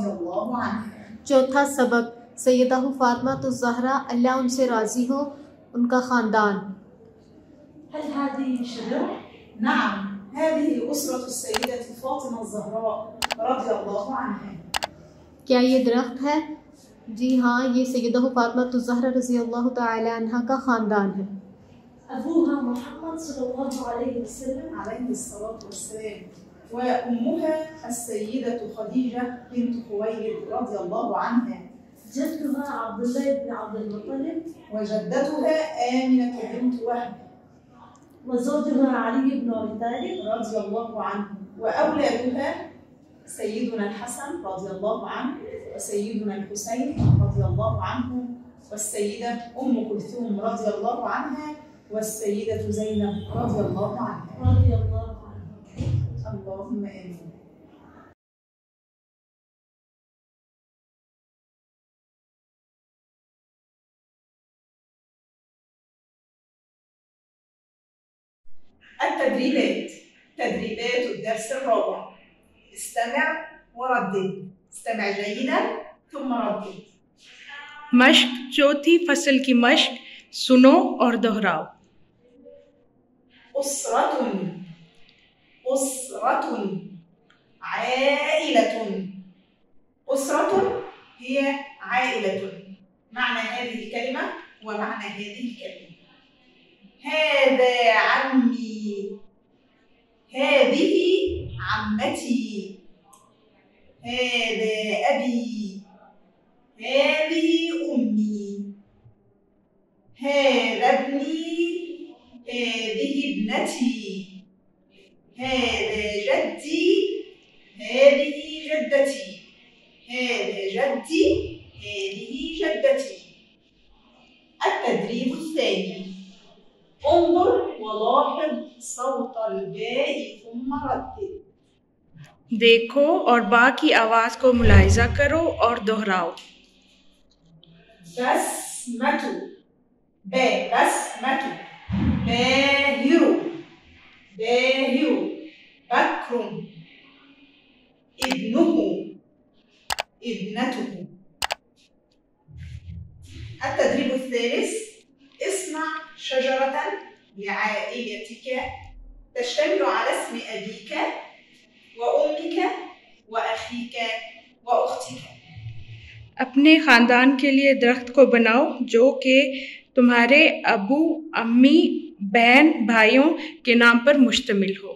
रज़ियल्लाहु अन्हा। चौथा सबक सैयदा फातिमा ज़हरा अल्लाह उनसे राजी हो, उनका ख़ानदान। هل هذه شجرة؟ نعم، هذه أسرة السيدة فاطمة الزهراء رضي الله عنها। क्या ये दरख्त है? जी हाँ, ये सैयदा फातिमा ज़हरा रज़ी अल्लाह तआला अन्हा का ख़ानदान है। أبوها محمد صلى الله عليه وسلم عليه الصلاة والسلام، وأمها السيدة خديجة بنت خويلد رضي الله عنها. جدها عبد الله بن عبد المطلب، وجدتها آمنة بنت وهب، وزوجها علي بن أبي طالب رضي الله عنه، وأولادها سيدنا الحسن رضي الله عنه، وسيدنا الحسين رضي الله عنه، والسيدة أم كلثوم رضي الله عنها، والسيدة زينب رضي الله عنها. رضي الله عنها. اللهم آمين. التدريبات، تدريبات الدرس الرابع. استمع وردد، استمع جيدا ثم ردد. मश्क, चौथी फसल की मश्क, सुनो और दोहराओ। أسرة، أسرة، عائلة. أسرة هي عائلة. معنى هذه الكلمة ومعنى هذه الكلمة: هذا عمي، هذه عمتي، هذا أبي، هذه أمي، هذا ابني، هذه ابنتي، هذا جدي، هذه جدتي، هذا جدي، هذه جدتي. التدريب الثاني: انظر ولاحظ صوت الباء ثم ردد. देखो और बा की आवाज को मुलाहिजा करो और दोहराओ। बसमतु, बे बसमतु, باهر، باهر، بكر، ابنه، ابنته. التدريب الثالث: اصنع شجرة لعائلتك تشتمل على اسم أبيك وأمك وأخيك وأختك. अपने ख़ानदान के लिए दरख्त को बनाओ जो कि तुम्हारे अबू, अम्मी, बहन, भाइयों के नाम पर मुश्तमिल हो।